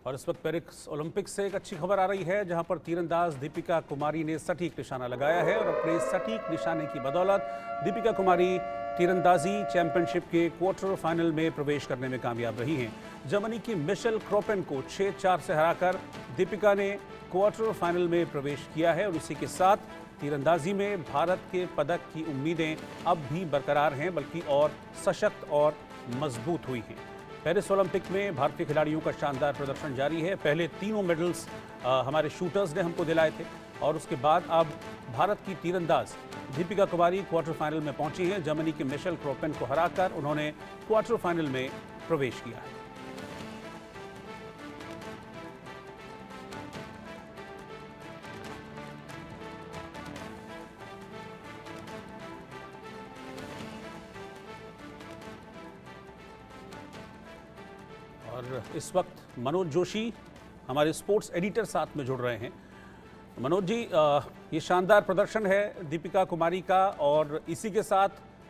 और इस वक्त पेरिस ओलंपिक्स से एक अच्छी खबर आ रही है, जहां पर तीरंदाज दीपिका कुमारी ने सटीक निशाना लगाया है और अपने सटीक निशाने की बदौलत दीपिका कुमारी तीरंदाजी चैंपियनशिप के क्वार्टर फाइनल में प्रवेश करने में कामयाब रही हैं। जर्मनी की मिशेल क्रोपेन को 6-4 से हराकर दीपिका ने क्वार्टर फाइनल में प्रवेश किया है और इसी के साथ तीरंदाजी में भारत के पदक की उम्मीदें अब भी बरकरार हैं, बल्कि और सशक्त और मजबूत हुई हैं। पेरिस ओलंपिक में भारतीय खिलाड़ियों का शानदार प्रदर्शन जारी है। पहले तीनों मेडल्स हमारे शूटर्स ने हमको दिलाए थे और उसके बाद अब भारत की तीरंदाज दीपिका कुमारी क्वार्टर फाइनल में पहुंची हैं। जर्मनी के मिशेल क्रोपेन को हराकर उन्होंने क्वार्टर फाइनल में प्रवेश किया है। और इस वक्त मनोज जोशी हमारे स्पोर्ट्स एडिटर साथ में जुड़ रहे हैं। मनोज जी, ये शानदार प्रदर्शन है दीपिका कुमारी का और इसी के साथ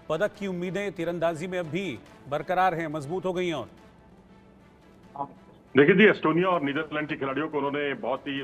पदक की उम्मीदें तीरंदाजी में अब भी बरकरार हैं, मजबूत हो गई हैं। और देखिए जी, एस्टोनिया और नीदरलैंड के खिलाड़ियों को उन्होंने बहुत ही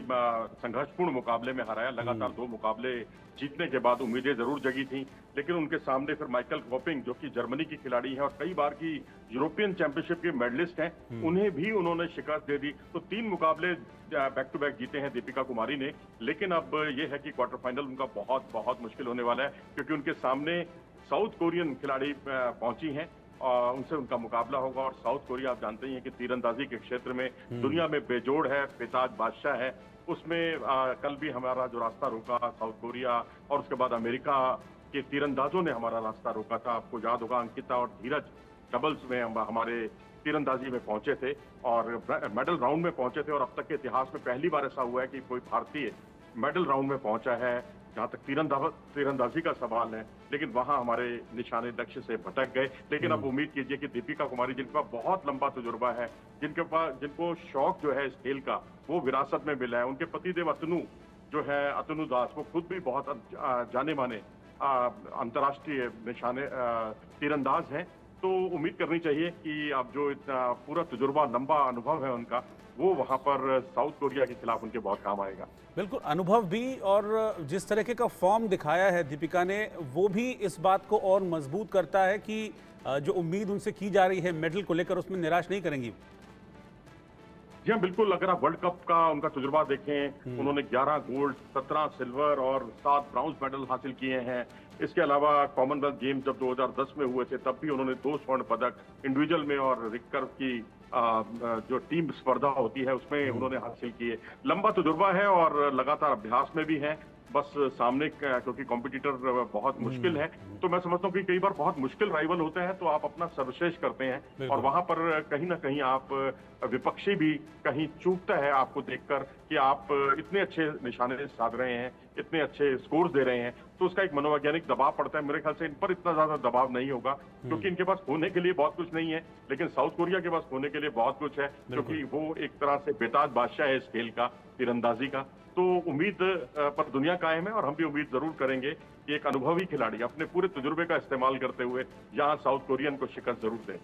संघर्षपूर्ण मुकाबले में हराया। लगातार 2 मुकाबले जीतने के बाद उम्मीदें जरूर जगी थी, लेकिन उनके सामने फिर माइकल कोपिंग, जो कि जर्मनी की खिलाड़ी है और कई बार की यूरोपियन चैंपियनशिप के मेडलिस्ट हैं, उन्हें भी उन्होंने शिकस्त दे दी। तो 3 मुकाबले बैक टू बैक जीते हैं दीपिका कुमारी ने। लेकिन अब ये है कि क्वार्टर फाइनल उनका बहुत बहुत मुश्किल होने वाला है, क्योंकि उनके सामने साउथ कोरियन खिलाड़ी पहुंची हैं और उनसे उनका मुकाबला होगा। और साउथ कोरिया आप जानते ही हैं कि तीरंदाजी के क्षेत्र में दुनिया में बेजोड़ है, बेताज बादशाह है। उसमें कल भी हमारा जो रास्ता रोका साउथ कोरिया और उसके बाद अमेरिका के तीरंदाजों ने हमारा रास्ता रोका था। आपको याद होगा, अंकिता और धीरज डबल्स में हमारे तीरंदाजी में पहुंचे थे और मेडल राउंड में पहुंचे थे। और अब तक के इतिहास में पहली बार ऐसा हुआ है कि कोई भारतीय मेडल राउंड में पहुंचा है। जहां तक तीरंदाजी का सवाल है, लेकिन वहां हमारे निशाने लक्ष्य से भटक गए। लेकिन अब उम्मीद कीजिए कि दीपिका कुमारी, जिनका बहुत लंबा तजुर्बा है, जिनको शौक जो है इस खेल का वो विरासत में मिला है, उनके पतिदेव अतनु जो है, अतनु दास, वो खुद भी बहुत जाने माने अंतर्राष्ट्रीय निशाने तीरंदाज हैं। तो उम्मीद करनी चाहिए कि अब जो इतना पूरा तजुर्बा, लंबा अनुभव है उनका, वो वहां पर साउथ कोरिया के खिलाफ उनके बहुत काम आएगा। बिल्कुल, अनुभव भी और जिस तरीके का फॉर्म दिखाया है दीपिका ने, वो भी इस बात को और मजबूत करता है कि जो उम्मीद उनसे की जा रही है मेडल को लेकर, उसमें निराश नहीं करेंगी। जी हाँ, बिल्कुल। अगर आप वर्ल्ड कप का उनका तजुर्बा देखें, उन्होंने 11 गोल्ड, 17 सिल्वर और 7 ब्राउन्ज मेडल हासिल किए हैं। इसके अलावा कॉमनवेल्थ गेम्स जब 2010 में हुए थे, तब भी उन्होंने 2 स्वर्ण पदक इंडिविजुअल में और रिकर्व की जो टीम स्पर्धा होती है उसमें उन्होंने हासिल किए। लंबा तजुर्बा है और लगातार अभ्यास में भी है। बस सामने क्योंकि कॉम्पिटिटर बहुत मुश्किल है, तो मैं समझता हूँ कि कई बार बहुत मुश्किल राइवल होते हैं तो आप अपना सर्वश्रेष्ठ करते हैं और वहां पर कहीं ना कहीं आप विपक्षी भी कहीं चूकता है आपको देखकर कि आप इतने अच्छे निशाने साध रहे हैं, इतने अच्छे स्कोर्स दे रहे हैं, तो उसका एक मनोवैज्ञानिक दबाव पड़ता है। मेरे ख्याल से इन पर इतना ज्यादा दबाव नहीं होगा, क्योंकि इनके पास होने के लिए बहुत कुछ नहीं है, लेकिन साउथ कोरिया के पास होने के लिए बहुत कुछ है, क्योंकि वो एक तरह से बेताज बादशाह है इस खेल का, तीरंदाजी का। तो उम्मीद पर दुनिया कायम है और हम भी उम्मीद जरूर करेंगे कि एक अनुभवी खिलाड़ी अपने पूरे तजुर्बे का इस्तेमाल करते हुए यहाँ साउथ कोरियन को शिकस्त जरूर दे।